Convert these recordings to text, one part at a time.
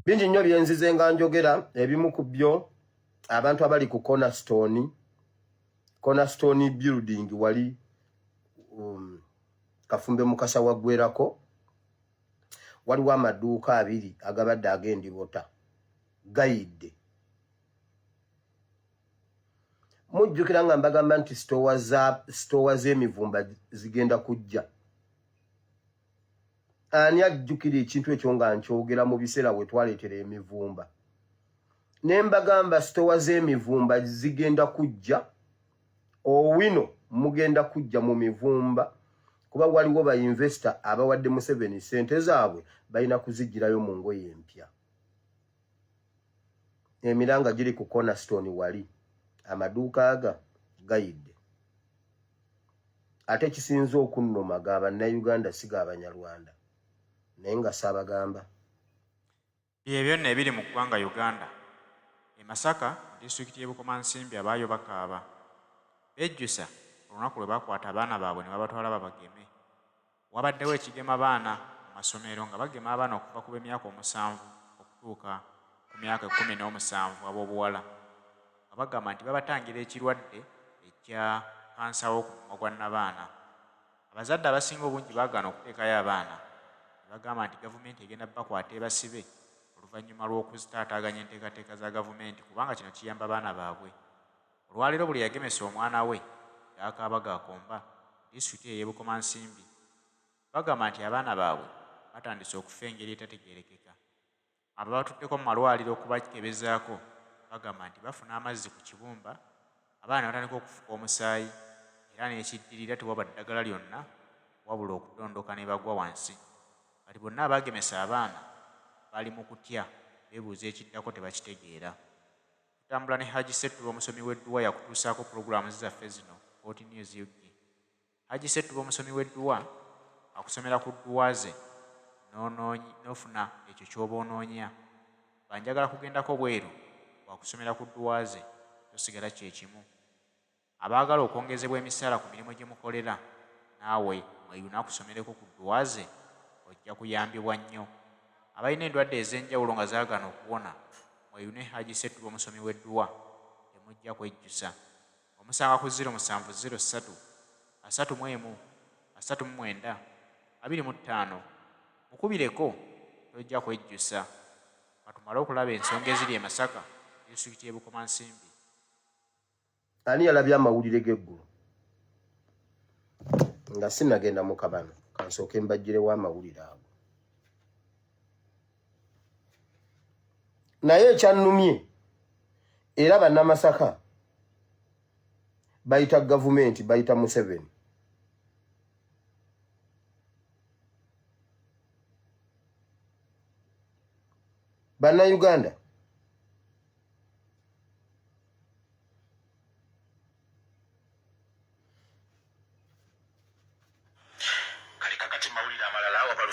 bingi nnyo byenzize nga njogera ebimu ku byo abantu abali ku Cornerstone building wali Kafumbe Mukasa waggwerako waliwo amaduuka abiri agabadde agendibota gayidde. Mujjukira nga mbagamba nti stowa z'emivumba zigenda kujja. Ani ajjukira ekintu ekyo nga nkyogera mu biseera we twaleetera emivumba. Ne mbagamba stowa z'emivumba zigenda kujja. Owino mugenda kujja mu mivumba. Kuba waliwo ba investor abawadde Museveni sente zaabwe balina kuzigirayo mu ngoye empya. Emiranga giri ku Cornerstone wali. Amaduuka aga gayidde. Ate kisinze okunnuma g'Abannayuganda si g'Abanyarwanda. Naye nga saabagamba. Ebyo byonna ebiri mu ggwanga Uganda. E Masaka, disitulikiti y'Ebukomansimbi abaayo bakaaba. Bejjusa olunaku lwe bakwata abaana baabwe ne babatwala babageme. Wabaddewo ekigema abaana mu masomero nga bagema abaana okuva ku b'emyaka 7 okutuuka ku myaka 17 ab'obuwala. Abagamba nti babatangira ekirwadde ekya kansa w'okumumwa gwa nnabaana. Abazadde abasinga obungi baagaana okuteekayo abaana. Ne bagamba nti gavumenti egenda bakwata ebasibe oluvannyuma lw'okuzitaataaganya enteekateeka za gavumenti kubanga kino kiyamba abaana baabwe. Olwaleero buli yagemesa omwana we y'akaaba gaakomba disitulikiti y'Ebukomansimbi bagamba nti abaana baabwe batandise okufa engeri etategeerekeka. Ababatuddeko mu malwaliro okubakebezaako bagamba nti bafuna amazzi ku kibumba, abaana batandika okufuka omusaayi era n'ekiddirira tewaba ddagala lyonna wabula okudondoka ne bagwa wansi. Kati bonna abaagemesa abaana bali mu kutya beebuuza ekiddako tebakitegeera. Tutambula ne Haji Settuba omusomi w'edduwa yakutuusaako pulogulaamu zaffe zino 14 News UG. Haji Settuba omusomi w'edduwa akusomera ku dduwa ze n'ofuna ekyo ky'oba onoonya. Banjagala kugendako bweru wakusomera ku dduwa ze tosigala kye kimu. Abaagala okwongezebwa emisaala ku mirimu gye mukolera naawe mweyuna akusomereko ku dduwa ze ojja kuyambibwa nnyo. Abalina endwadde ez'enjawulo nga zaagana okuwona mweyune Haji Settuba omusomi w'edduwa temujja kwejjusa. Omusanga ku 0703 31 39 25 mukubireko tojja kwejjusa. Katumale okulaba ensonga eziri e Masaka disitulikiti y'Ebukomansimbi. Ani yalabye amawulire g'eggulu nga sinnagenda mu kabano kansooke mbaggirewo amawulire ago. Naye ekyannumye era bannamasaka bayita gavumenti bayita Museveni. Bannayuganda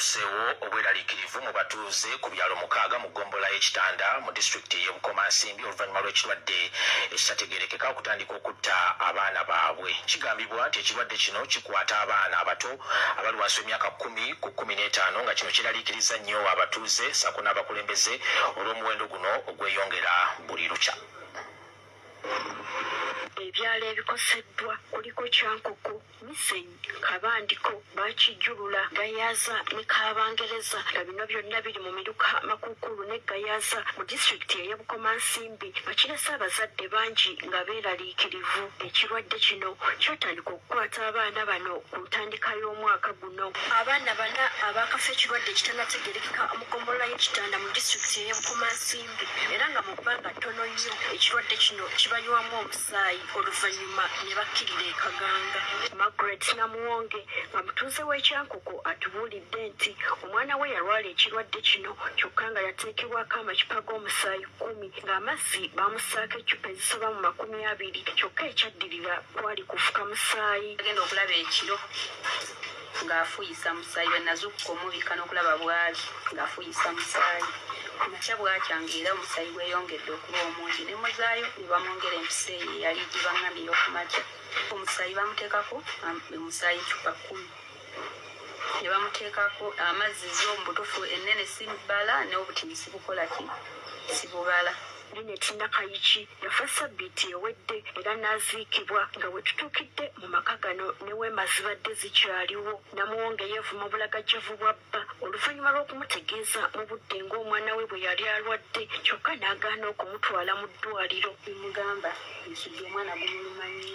Sewo obweraliikirivu mu batuuze ku byalo 6 mu ggombolola y'Ekitanda mu disitulikiti y'Ebukomansimbi oluvannyuma lw'ekirwadde ekitategeerekeka okutandika okutta abaana baabwe. Kigambibwa nti ekirwadde kino kikwata abaana abato abali wansi w'emyaka 10 ku 15 nga kino kiraliikiriza nnyo abatuuze ssaako n'abakulembeze olw'omuwendo guno ogweyongera buli lukya. Ebyalo ebikoseddwa kuliko Kyankoko, Misenyi, Kabandiko, Bakijjulula, Gayaza ne Kabangereza nga bino byonna biri mu miruka Makuukulu ne Gayaza mu disitulikiti y'Ebukomansimbi nga kirese abazadde bangi nga beeraliikirivu. Ekirwadde kino kyatandika okukwata abaana bano ku ntandika y'omwaka guno. Abaana bana abaakafa ekirwadde ekitanategeerekeka mu ggombolola y'Ekitanda mu disitulikiti y'Ebukomansimbi era nga mu bbanga ttono nnyo ekirwadde kino kibanywamu omusaayi oluvannyuma ne bakkirira e Kaganga. Margaret Namuwonge nga mutuuze w'Ekyankoko atubuulidde nti omwana we yalwala ekirwadde kino kyokka nga yateekebwako amacupa g'omusaayi 10 ng'amazzi baamusaako eccupa ezisoba mu 20 kyokka ekyaddirira kwali kufuka musaayi. Agenda okulaba ekiro ng'afuyisa musaayi benazuukuka omubika n'okulaba bwali ng'afuyisa musaayi. Kumakya bwakyanga era omusaayi gweyongedde okuba omungi ne muzaayo ne bamwongera empisa eyo eyali gibangambye ey'okumakya. Omusaayi bamuteekako omusaayi cupa 10. ne bamuteekako amazzi z'omubutufu ennene sibbala n'obutini sibukola ki sibubala. Linet Nakayiki yafa ssabbiiti ewedde era n'aziikibwa nga bwe tutuukidde mu maka gano ne weema zibadde zikyaliwo. Namuwonge yeevuma obulagajjavu bwa bba oluvannyuma lw'okumutegeeza mu budde ng'omwana we bwe yali alwadde kyokka n'agaana okumutwala mu ddwaliro. Bimugamba nsujja omwana gumulumanyi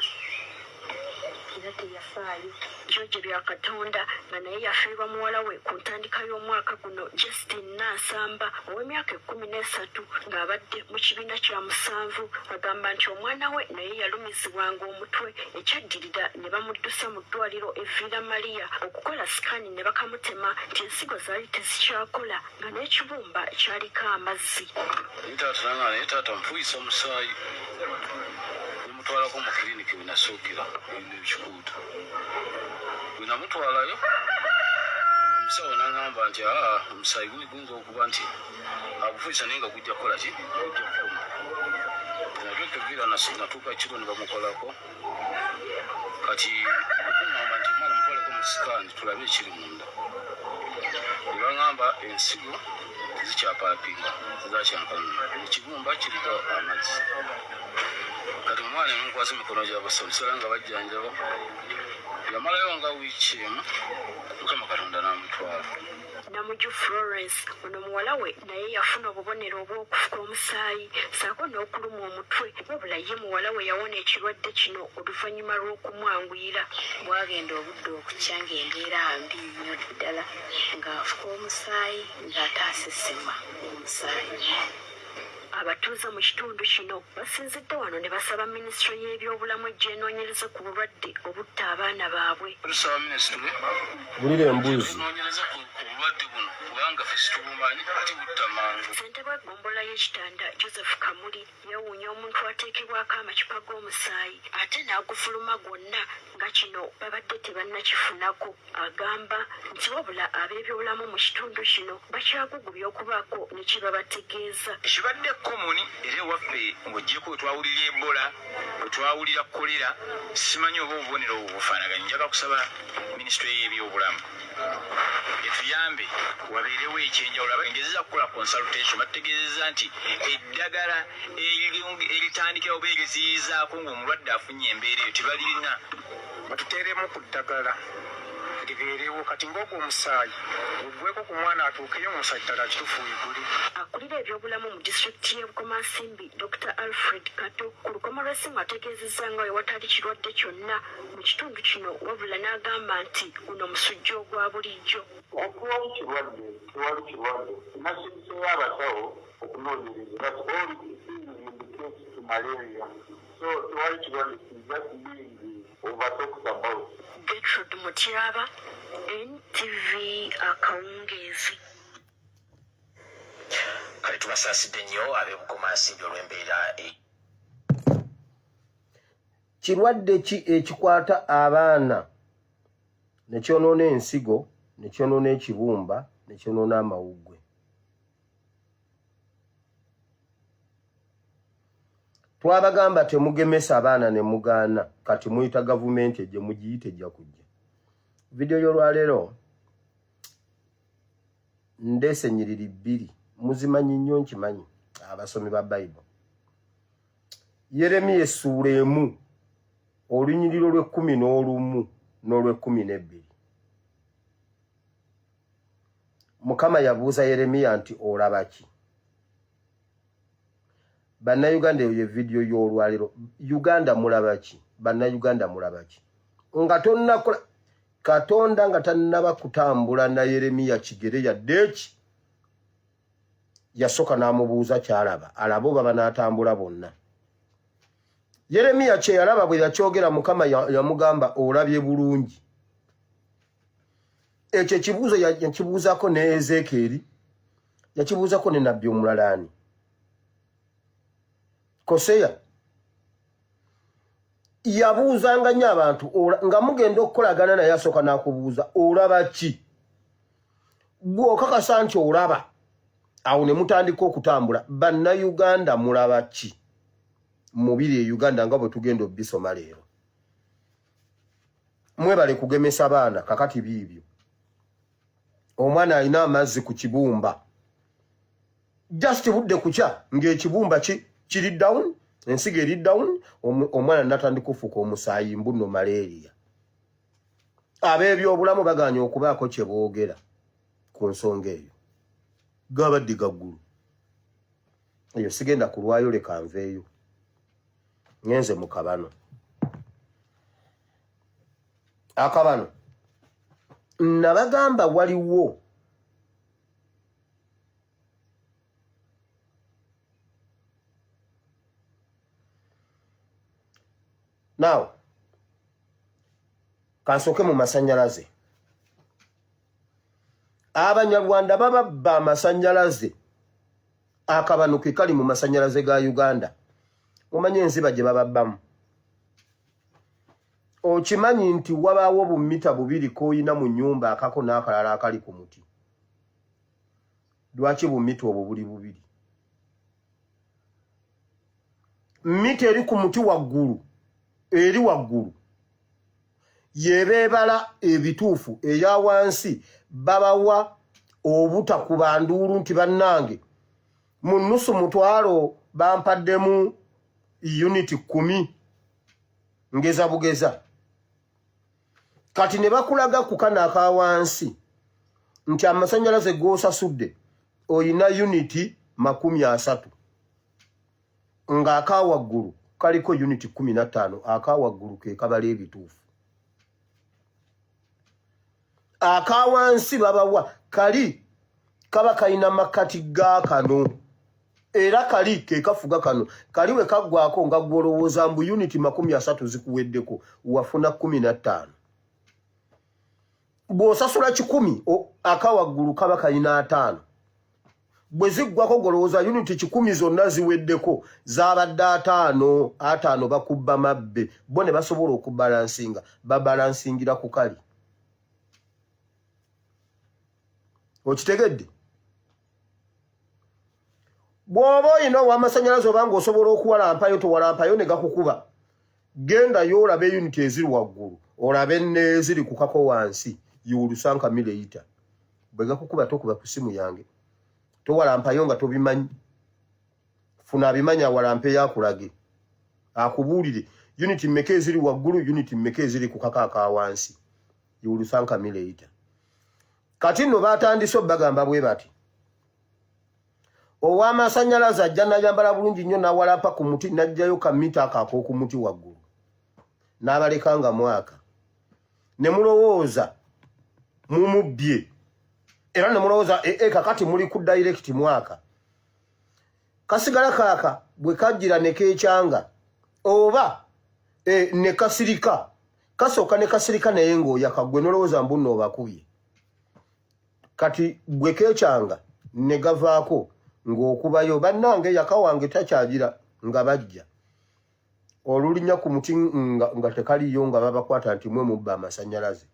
era teyafaayo. George Byakatonda nga naye yafiirwa muwala we ku ntandika y'omwaka guno Justin Nansamba ow'emyaka 13 ng'abadde mu kibiina kya 7 agamba nti omwana we naye yalumizibwanga omutwe ekyaddirira ne bamuddusa mu ddwaliro Evira Maria okukola sikaani ne bakamutema nti ensigo zaali tezikyakola nga n'ekibumba kyaliko amazzi. Taata mpuyisa omusaayi nimutwalako mu kiriniki wenasookera ebikuuta wenamutwalayo omusawo n'aŋŋamba nti omusaayi guyinza okuba nti agufuyisa naye nga gujja kukola ki gujja kukoma. Natuuka evira natuuka kiro ne bamukolako kati okuŋŋamba nti omwana mutwaleko mu sikaani tulabe ekiri munda. Ne baŋŋamba ensigo tezikyapapinga zakyankaluma ekibumba kiriko amazzi. Kati omwana emukwasa emikono gy'abasomesera nga bajjanjaba yamalayo nga wiiki emu Mukama Katonda n'amutwala. Namuju Florence ono muwala we naye yafuna obubonero obw'okufuka omusaayi saako n'okuluma omutwe wabula ye muwala we yawona ekirwadde kino oluvannyuma lw'okumwanguyira. Bwagenda obudde okukya ng'embeera mbi nnyo ddala ng'afuka omusaayi ng'ate asesema omusaayi. Abatuuze mu kitundu kino basinzidde wano ne basaba minisitule y'ebyobulamu egyenoonyereza ku bulwadde obutta abaana baabwe. Tusaba minisitule bulira embuzi enoonyereza ku bulwadde buno kubanga ffe situbumanyi ati butta mangu. Ssentebe w'eggombolola y'ekitanda Joseph Kamuli yeewuunya omuntu ateekebwako amacupa g'omusaayi ate n'agufuluma gwonna nga kino babadde tebannakifunako. Agamba nti wabula ab'ebyobulamu mu kitundu kino bakyagugubya okubaako ne kye babategeeza. Ekibadde komuni era ewaffe ng'oggyeko we twawulira Ebola we twawulira kolera simanyi oba obubonero obwo bufaanaganye. Njaga kusaba minisitule y'ebyobulamu etuyambe wabeerewo ekyenjawulo abengezeza kukola consultation bategeezeza nti eddagala eritandikira oba eriziyizaako ng'omulwadde afunye embeera eyo tebalirina batuteeremu ku ddagala libeerewo kati ng'ogwo omusaayi ogweko ku mwana atuukeyo omusaayi ddala kitufu weeguli. Akulira ebyobulamu mu disitulikiti y'Ebukomansimbi Dr. Alfred Kato ku lukomo lw'essimu ategeezezza nga ewatali kirwadde kyonna mu kitundu kino wabula n'agamba nti guno musujja ogwa bulijjo. Tewali kirwadde nasinziseyo abasawo okunoonyereza but all indicates to malaria, so tewali kirwadde just being over talked about. Gertrude Mutyaba, NTV Akawungeezi. Kale tubasaasidde nnyo ab'Ebukomansimbi olw'embeera kirwadde ki ekikwata abaana ne kyonoona ensigo ne kyonoona ekibumba ne kyonoona amawuggwe. Twabagamba temugemesa abaana ne mugaana kati muyita gavumenti ejje mugiyite ejja kujja. Video y'olwaleero ndeese nnyiriri 2 muzimanyi nnyo nkimanyi abasomi ba Bible. Yeremiya essuula 1 olunyiriro lw'11 n'olw'12. Mukama yabuuza Yeremiya nti olaba ki? Bannayuganda eyo ye video y'olwaleero. Uganda mulaba ki? Bannayuganda mulaba ki? Nga tonnakola Katonda nga tannaba kutambula na Yeremiya kigere yadde eki yasoka n'amubuuza kyalaba. Alabo baba n'atambula bonna. Yeremiya kye yalaba bwe yakyogera Mukama yamugamba olabye bulungi. Ekyo ekibuuzo yakibuuzako ne Ezekieri, yakibuuzako ne Nabbi omulalaani. Koseya yabuuzanga nnyo abantu nga mugenda okukolagana naye asooka n'akubuuza olaba ki? Bw'okakasa nti olaba awo ne mutandika okutambula. Bannayuganda mulaba ki? Mubiri e Uganda nga bwe tugenda obbisoma leero. Mwebale kugemesa baana kakati biibyo. omwana alina amazzi ku kibumba just budde kucha ng'ekibumba kiri down ensigo eri down omwana natandika okufuuka omusaayi mbuno malaria ab'ebyobulamu baganya okubaako kye boogera ku nsonga eyo gabadde gaggulu eyo sigenda kulwayo leka nveeyo ngenze mu kabano akabano nabagamba waliwo now kansoke mu masanyalaze abanyarwanda bababba amasanyalaze akabano ke kali mu masanyalaze ga Uganda omanye enziba gye bababbamu okimanyi nti wabaawo bumita bubiri koyina mu nyumba akako n'akalala akali ku muti lwaki bumita obwo buli bubiri mita eri ku muti waggulu eri waggulu yebeebala ebituufu eya wansi babawa obutakuba nduulu nti bannange mu nnusu mutwalo bampaddemu uniti 10 ngeza bugeza kati ne bakulaga ku kana aka wansi nti amasanyalaze g'osasudde oyina uniti 30 nga aka waggulu kaliko uniti 15 aka waggulu ke kabala ebituufu aka wansi babawa kali kaba kayina makati ga kano era kali ke kafuga kano kali we kaggwako nga gwolowooza mbu uniti 30 zikuweddeko wafuna 15 bw'osasula 10 aka waggulu kaba kayina 5 bwe ziggwako golowooza uniti 10 zonna ziweddeko zabadde 5 bakubba mabbe bo ne basobola okubalansinga babalansingira ku kali okitegedde bw'oba oyina ow'amasanyalaze oba ng'osobola okuwalampayo towalampayo ne gakukuba genda y'olabe uniti eziri waggulu olabe n'eziri ku kako wansi yiwulusanka mileita bwe gakukuba tokuba ku simu yange towalampayo nga tobimanyi funa abimanya walampe yakulage akubuulire uniti mmeka eziri waggulu uniti mmeka eziri ku kaka aka wansi yiwulusanka mileita kati nno batandise bagamba bwe bati ow'amasanyalaze ajja n'ayambala bulungi nnyo n'awalapa ku muti n'ajjayo kamita akaako ku muti waggulu n'abaleka nga mwaka ne mulowooza mumubbye era ne mulowooza kakati muli ku direct mwaka kasigala kaaka bwe kajjira ne keekyanga oba ne kasirika kasooka ne kasirika naye ng'oyakagwe nolowooza mbu nno obakubye kati bwe keekyanga ne gavaako ng'okubayo bannange yaka wange takyagira nga bajja olulinya ku muti nga tekaliyo nga babakwata nti mwe mubba amasanyalaze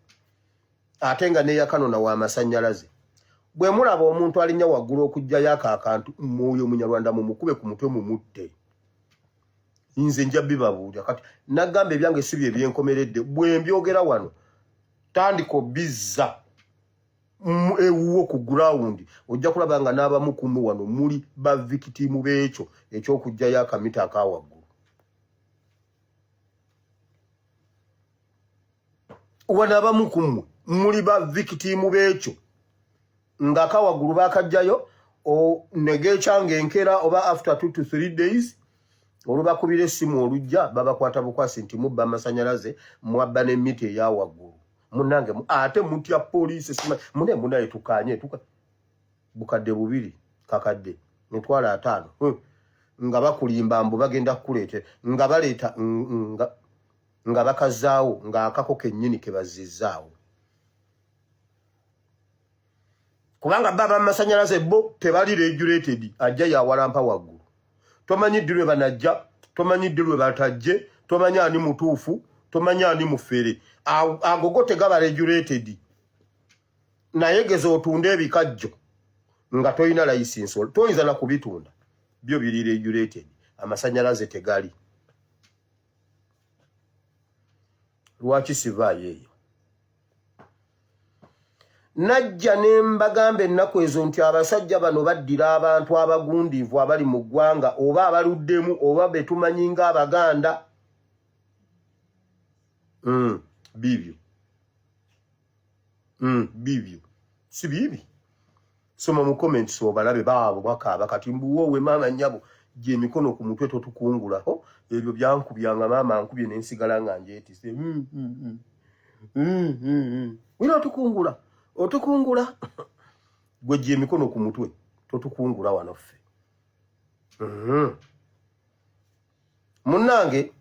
ate nga neyakano na w'amasanyalaze bwe mulaba omuntu alinya waggulu okujjayo akantu mwoyo munyarwanda mumukube ku mutwe mumutte nze nja bibabuulya kati nagamba ebyange si bye byenkomeredde bwe mbyogera wano tandika bizza ewuwo ku ground ojja kulaba nga n'abamu kumu wano muli ba victim b'ekyo ekyokujjayo akamita akawaggulu wana abamu kumu muli ba victim b'ekyo nga akawaggulu bakajjayo negeekyanga enkera oba after 2 to 3 days olubakubira essimu olujja babakwata bukwasi nti mubba amasanyalaze mwabba n'emiti eyawaggulu munange ate mutya poliisi sima mune munaye tukanye bukadde 2 kakadde mitwala 5 nga bakulimba mbu bagenda kukuleete nga baleeta nga bakazaawo nga akako kennyini ke bazizzaawo kubanga baba amasanyalaze bo tebali regulated ajja yawalampa waggulu tomanyi ddirwe banajja tomanyi ddirwe batajje tomanyi ani mutuufu tomanyi ani mufere agogo tegaba regulated naye geza otunde ebikajjo nga toyina license toyinza na kubitunda byo biri regulated amasanyalaze tegali lwaki sivaayo eyo najja ne mbagamba ennaku ezo nti abasajja bano baddira abantu abagundiivu abali mu ggwanga oba abaluddemu oba be tumanyi ng'Abaganda. Bibyo. Bibyo. Si bibi. Soma mu comments obalabe baabo bakaaba kati mbuwoowe maama nnyabo gye emikono ku mutwe totukungulaho ebyo byankubyanga maama ankubye n'ensigala nga njeetise. Wina otukungula. Otukungula. Gwe gye emikono ku mutwe totukungula wano ffe. Munnange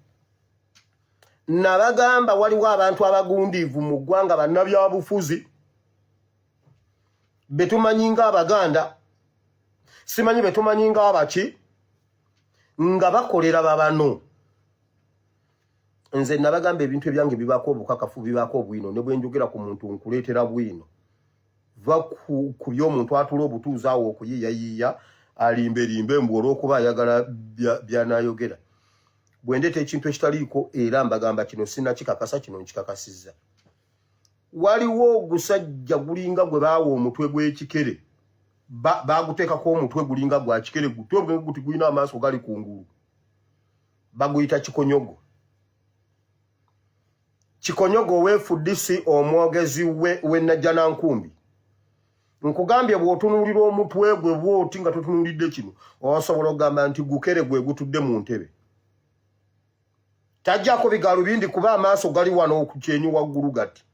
nabagamba waliwo abantu abagundiivu mu ggwanga bannabyabufuzi betumanyi ng'Abaganda, simanyi betumanyi ng'abaki, nga bakolera babano. Nze nabagamba ebintu ebyange bibaako obukakafu bibaako obwino ne bwe njogera ku muntu nkuleetera bwino. Va ku by'omuntu atula obutuuzi awo okuyiiyayiiya alimberimbe mbu olw'okuba ayagala by'anaayogera. Bwe ndeeta ekintu ekitaliiko era mbagamba kino sinnakikakasa kino nkikakasizza. Waliwo ogusajja gulinga gwe baawa omutwe gw'ekikere. Baguteekako omutwe gulinga gwa kikere gutwe bwe guti gulina amaaso gali kungulu. Baguyita kikonyogo. Kikonyogo weefuddisi omwogezi we Najjanankumbi. Nkugambye bw'otunuulira omutwe gwe bw'oti nga totunuulidde kino osobola okugamba nti gukere gwe gutudde mu ntebe. Tajjako bigalubindi kuba amaaso gali wano ku kyenyi waggulu gati.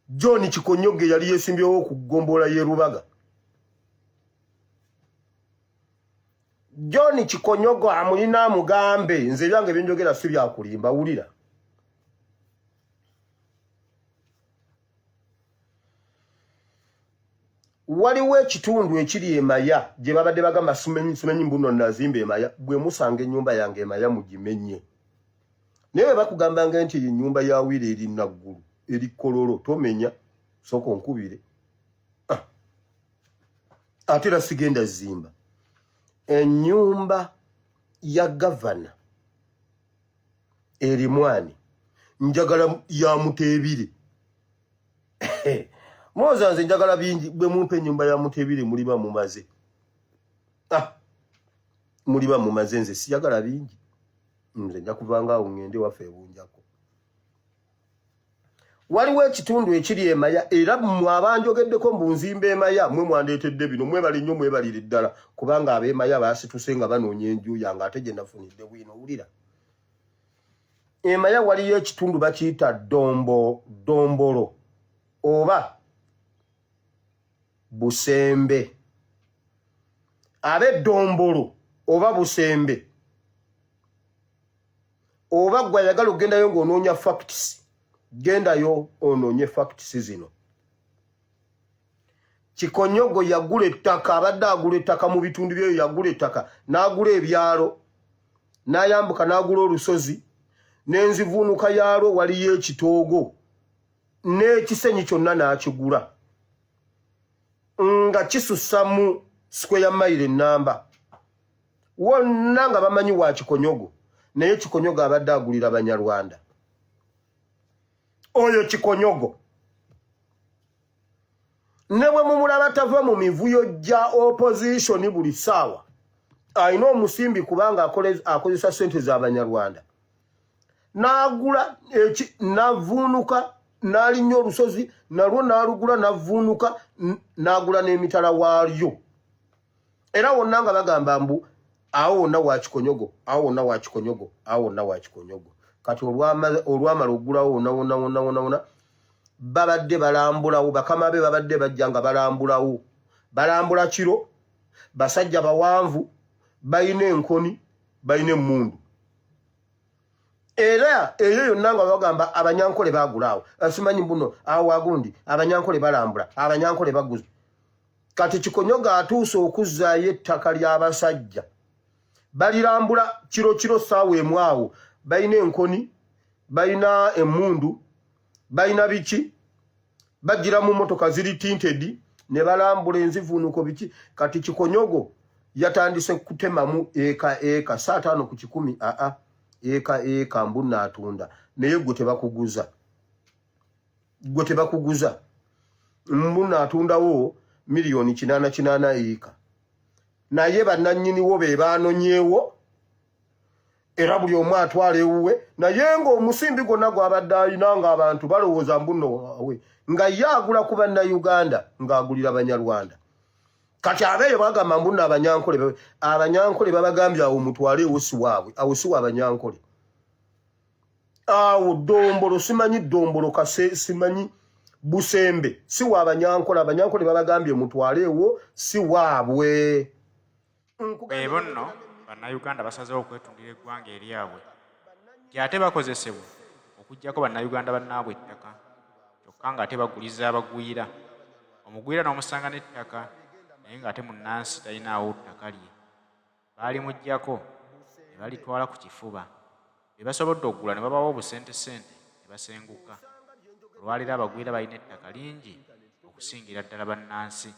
John Kikonyoge yali yeesimbyewo ku ggombola y'e Rubaga. John Kikonyogo amulina amugambe nze byange byenjogera si byakulimba wulira. Waliwo ekitundu ekiri Emaya gye babadde bagamba simenyi mbuno nazimba Emaya bwe musanga ennyumba yange Emaya mugimenye. Naye bakugambanga nti ennyumba ya Wire eri naggulu eri Kololo tomenya soko nkubire. Ate era sigenda zimba. Ennyumba ya gavana eri Mwani njagala ya Mutebire. Moza nze njagala bingi bwe mumpe ennyumba ya Mutebire muliba mumaze. Muliba mumaze nze siyagala bingi. Nze nja kuvanga awo ngende waffe ebunjako. Waliwo ekitundu ekiri Emaya era mwabanjogeddeko mbunzimba Emaya mwe mwandeetedde bino mwebali nnyo mwebalire ddala kubanga ab'Emaya baasituse nga banoonya enju yange ate gye nafunidde bwino wulira. Emaya waliyo ekitundu bakiyita Dombolo oba Busembe. Abe Dombolo oba Busembe oba gwe ayagala ogendayo ng'onoonya facts. Gendayo onoonye facts zino. Kikonyogo yagula ettaka abadde agula ettaka mu bitundu byeyo yagula ettaka n'agula ebyalo n'ayambuka n'agula olusozi n'enzivuunuka yaalwo waliyo ekitoogo n'ekisenyi kyonna n'akigula nga kisussa mu square mile ennamba wonna nga bamanyi wa Kikonyogo naye Kikonyogo abadde agulira Banyarwanda. Oyo Kikonyogo ne bwe mumulaba tava mu mivuyo gya opposition buli ssaawa alina omusimbi kubanga akozesa ssente z'Abanyarwanda n'agula n'avuunuka n'alinnya olusozi nalwo n'alugula n'avuunuka n'agula n'emitala waalyo era wonna nga bagamba mbu awo wonna wa Kikonyogo awo wonna wa Kikonyogo awo wonna wa Kikonyogo. Kati olwamala ogulawo wonna babadde balambulawo bakama be babadde bajja nga balambula kiro basajja bawanvu bayina enkoni bayina emmundu era eyo yonna nga bagamba Abanyankole bagulaawo asimanyi mbuno awo wagundi Abanyankole balambula Abanyankole baguza. Kati Kikonyogo atuuse okuzzaayo ettaka ly'abasajja balirambula kiro ssaawa emu awo. Bayina enkoni, bayina emmundu, bayina biki, bagira mu motoka ziri tinted, ne balambula enzivuunuko biki. Kati Kikonyogo yatandise kutemamu eka 5 ku 10 eka mbuna atunda naye gwe tebakuguza. gwe tebakuguza mbuna atundawo miliyoni 88 eka naye bannannyiniwo be baanonyeewo era buli omu atwala ewuwe naye ng'omusimbi gwonna gw'abadde alina ng'abantu balowooza mbuno wawe nga ye agula ku bannayuganda ng'agulira banyarwanda kati abeeyo bagamba mbuno abanyankole babagambye awo mutwale ewo si waabwe awo si wa abanyankole awo ddombolo simanyi ddombolo kase simanyi busembe si wa abanyankole babagambye mutwale ewo si waabwe ebo nno bannayuganda basazeewo okwetundira eggwanga eryabwe kyate bakozesebwa okuggyako bannayuganda bannaabwe ettaka kyokka ng'ate baguliza abagwira omugwira n'omusanga n'ettaka naye ng'ate munnansi talinaawo ttaka lye baalimuggyako ne balitwala ku kifuba bye basobodde okugula ne babawo obusentesente ne basenguka olwaliro abagwira balina ettaka lingi okusingira ddala bannansi.